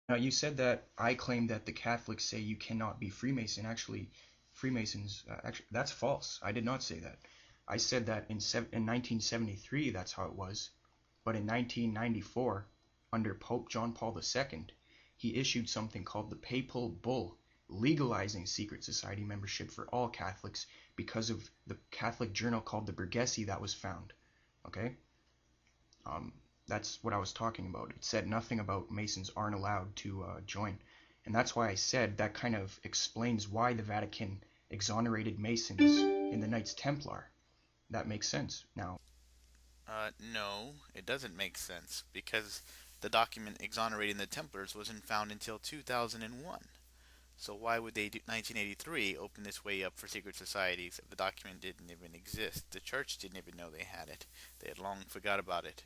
Now, you said that I claimed that the Catholics say you cannot be Freemason. Actually, Freemasons, actually, that's false. I did not say that. I said that in 1973, that's how it was. But in 1994, under Pope John Paul II, he issued something called the Papal Bull, legalizing secret society membership for all Catholics because of the Catholic journal called the Burgessi that was found. Okay? Um, that's what I was talking about. It said nothing about Masons aren't allowed to join. And that's why I said that kind of explains why the Vatican exonerated Masons in the Knights Templar. That makes sense now. No, it doesn't make sense because the document exonerating the Templars wasn't found until 2001. So why would they do 1983 open this way up for secret societies if the document didn't even exist? The church didn't even know they had it. They had long forgot about it.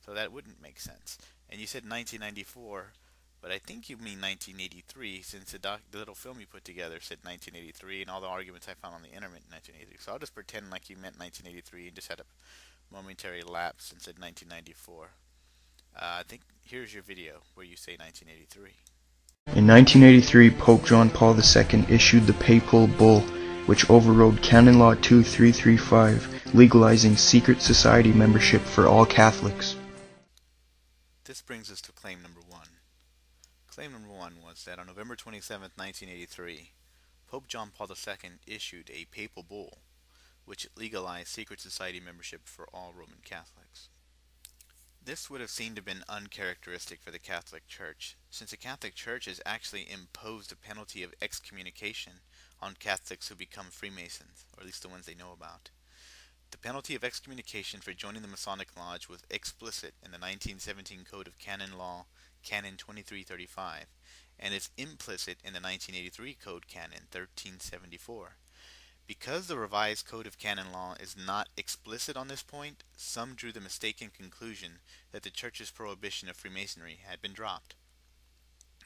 So that wouldn't make sense. And you said 1994, but I think you mean 1983 since the little film you put together said 1983 and all the arguments I found on the internet in 1983. So I'll just pretend like you meant 1983 and just had a momentary lapse and said 1994. I think here's your video where you say 1983. In 1983, Pope John Paul II issued the Papal Bull, which overrode Canon Law 2335, legalizing secret society membership for all Catholics. This brings us to claim number one. Claim number one was that on November 27, 1983, Pope John Paul II issued a papal bull which legalized secret society membership for all Roman Catholics. This would have seemed to have been uncharacteristic for the Catholic Church, since the Catholic Church has actually imposed a penalty of excommunication on Catholics who become Freemasons, or at least the ones they know about. The penalty of excommunication for joining the Masonic Lodge was explicit in the 1917 Code of Canon Law, Canon 2335, and is implicit in the 1983 Code Canon 1374. Because the revised Code of Canon Law is not explicit on this point, some drew the mistaken conclusion that the Church's prohibition of Freemasonry had been dropped.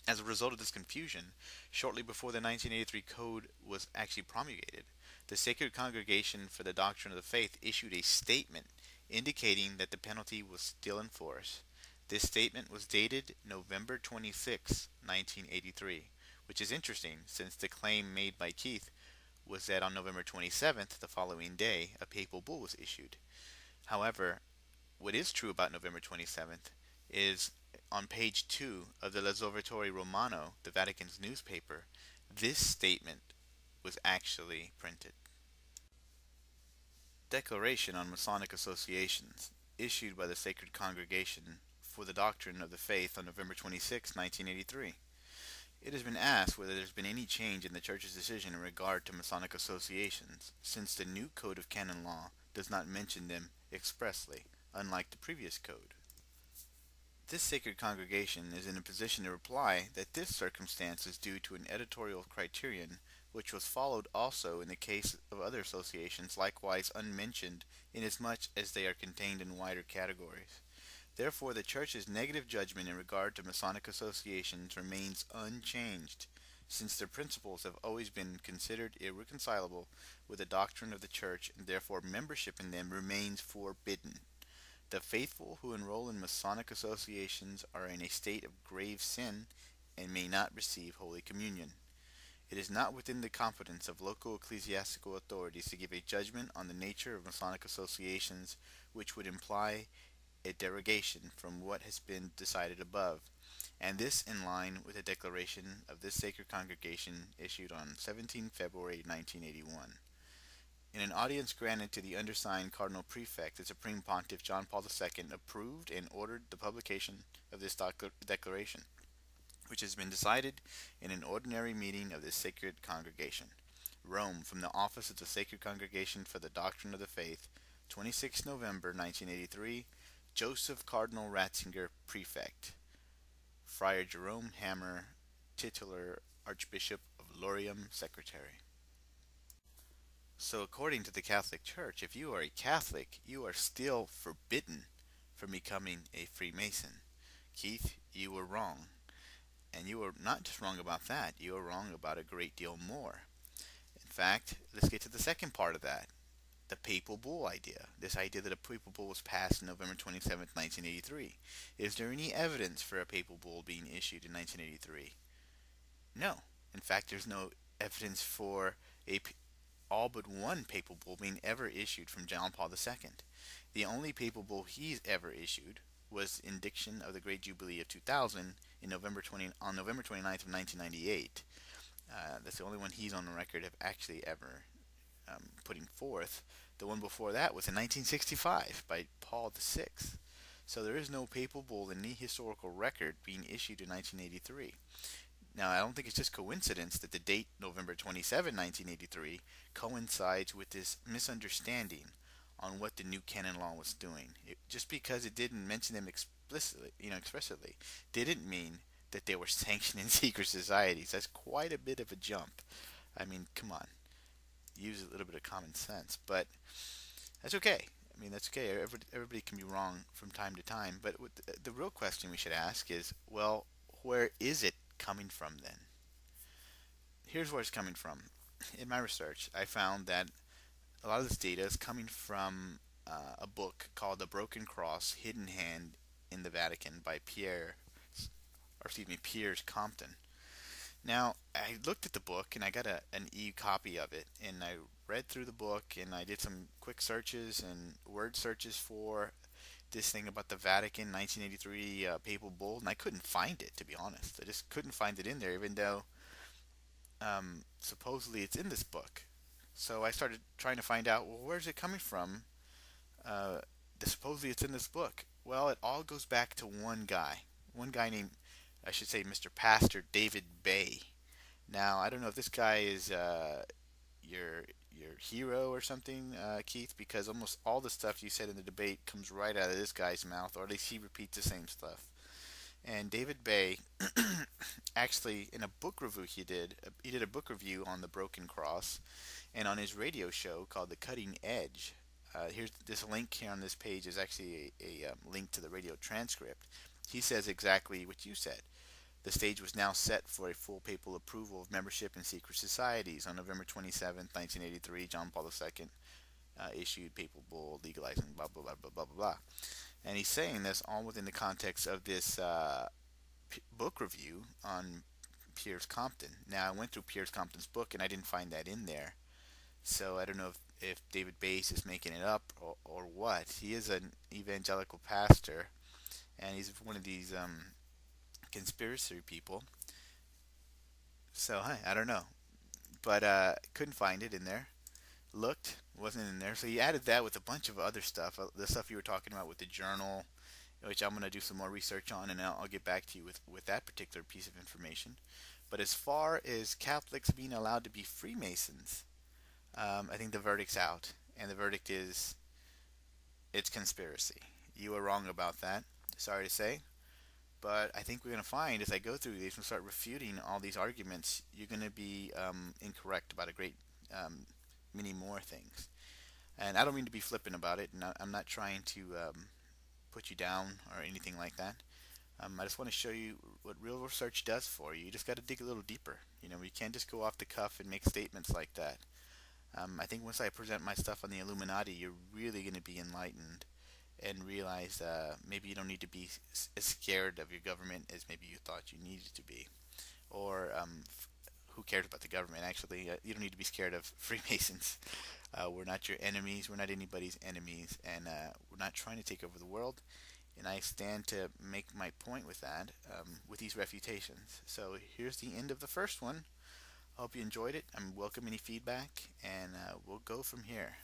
As a result of this confusion, shortly before the 1983 Code was actually promulgated, the Sacred Congregation for the Doctrine of the Faith issued a statement indicating that the penalty was still in force. This statement was dated November 26, 1983, which is interesting since the claim made by Keith was that on November 27th, the following day, a papal bull was issued. However, what is true about November 27th is on page 2 of the L'Osservatore Romano, the Vatican's newspaper, this statement was actually printed. Declaration on Masonic Associations, issued by the Sacred Congregation for the Doctrine of the Faith on November 26, 1983. It has been asked whether there has been any change in the Church's decision in regard to Masonic associations, since the new Code of Canon Law does not mention them expressly, unlike the previous code. This sacred congregation is in a position to reply that this circumstance is due to an editorial criterion which was followed also in the case of other associations likewise unmentioned inasmuch as they are contained in wider categories. Therefore, the Church's negative judgment in regard to Masonic associations remains unchanged, since their principles have always been considered irreconcilable with the doctrine of the Church, and therefore membership in them remains forbidden. The faithful who enroll in Masonic associations are in a state of grave sin and may not receive Holy Communion. It is not within the competence of local ecclesiastical authorities to give a judgment on the nature of Masonic associations which would imply a derogation from what has been decided above, and this in line with the declaration of this sacred congregation issued on 17 February 1981. In an audience granted to the undersigned Cardinal Prefect, the Supreme Pontiff John Paul II approved and ordered the publication of this declaration, which has been decided in an ordinary meeting of this sacred congregation. Rome, from the office of the Sacred Congregation for the Doctrine of the Faith, 26 November 1983, Joseph Cardinal Ratzinger, Prefect. Friar Jerome Hammer, titular Archbishop of Lorium, Secretary. So according to the Catholic Church, if you are a Catholic, you are still forbidden from becoming a Freemason. Keith, you were wrong. And you were not just wrong about that, you were wrong about a great deal more. In fact, let's get to the second part of that. the papal bull idea. This idea that a papal bull was passed November 27th, 1983. Is there any evidence for a papal bull being issued in 1983? No. In fact, there's no evidence for all but one papal bull being ever issued from John Paul II. The only papal bull he's ever issued was indiction of the Great Jubilee of 2000 on November 29th of 1998. That's the only one he's on the record of actually ever putting forth. The one before that was in 1965 by Paul VI. So there is no papal bull in any historical record being issued in 1983. Now, I don't think it's just coincidence that the date November 27, 1983 coincides with this misunderstanding on what the new canon law was doing. Just because it didn't mention them expressly, didn't mean that they were sanctioning secret societies. That's quite a bit of a jump. I mean, come on. Use a little bit of common sense. But that's okay. I mean, that's okay. Everybody can be wrong from time to time. But the real question we should ask is, well, where is it coming from then? Here's where it's coming from. In my research, I found that a lot of this data is coming from a book called The Broken Cross, Hidden Hand in the Vatican by Piers Compton. Now, I looked at the book and I got an e-copy of it, and I read through the book and I did some quick searches and word searches for this thing about the Vatican 1983 papal bull, and I couldn't find it, to be honest. I just couldn't find it in there, even though supposedly it's in this book. So I started trying to find out, well, where's it coming from? Supposedly it's in this book. Well, it all goes back to one guy named, I should say, Mr. Pastor David Bay. Now, I don't know if this guy is your hero or something, Keith, because almost all the stuff you said in the debate comes right out of this guy's mouth, or at least he repeats the same stuff. And David Bay, actually, in a book review he did a book review on the Broken Cross, and on his radio show called The Cutting Edge. Here's this link here on this page is actually a link to the radio transcript. He says exactly what you said. The stage was now set for a full papal approval of membership in secret societies. On November 27, 1983, John Paul II issued papal bull legalizing blah, blah, blah, blah, blah, blah, blah. And he's saying this all within the context of this book review on Piers Compton. Now, I went through Piers Compton's book, and I didn't find that in there. So I don't know if David Bass is making it up or what. He is an evangelical pastor, and he's one of these conspiracy people. So, I don't know. But couldn't find it in there. Looked, wasn't in there. So he added that with a bunch of other stuff. The stuff you were talking about with the journal, which I'm going to do some more research on, and I'll get back to you with that particular piece of information. But as far as Catholics being allowed to be Freemasons, I think the verdict's out. And the verdict is, it's conspiracy. You were wrong about that. Sorry to say. But I think we're going to find, as I go through these and start refuting all these arguments, you're going to be incorrect about a great many more things. And I don't mean to be flippant about it, and I'm not trying to put you down or anything like that. I just want to show you what real research does for you. You just got to dig a little deeper. You can't just go off the cuff and make statements like that. I think once I present my stuff on the Illuminati, you're really going to be enlightened and realize maybe you don't need to be as scared of your government as maybe you thought you needed to be. Or who cares about the government, actually? You don't need to be scared of Freemasons. We're not your enemies. We're not anybody's enemies. And we're not trying to take over the world. And I stand to make my point with that, with these refutations. So here's the end of the first one. I hope you enjoyed it. I'm welcome any feedback, and we'll go from here.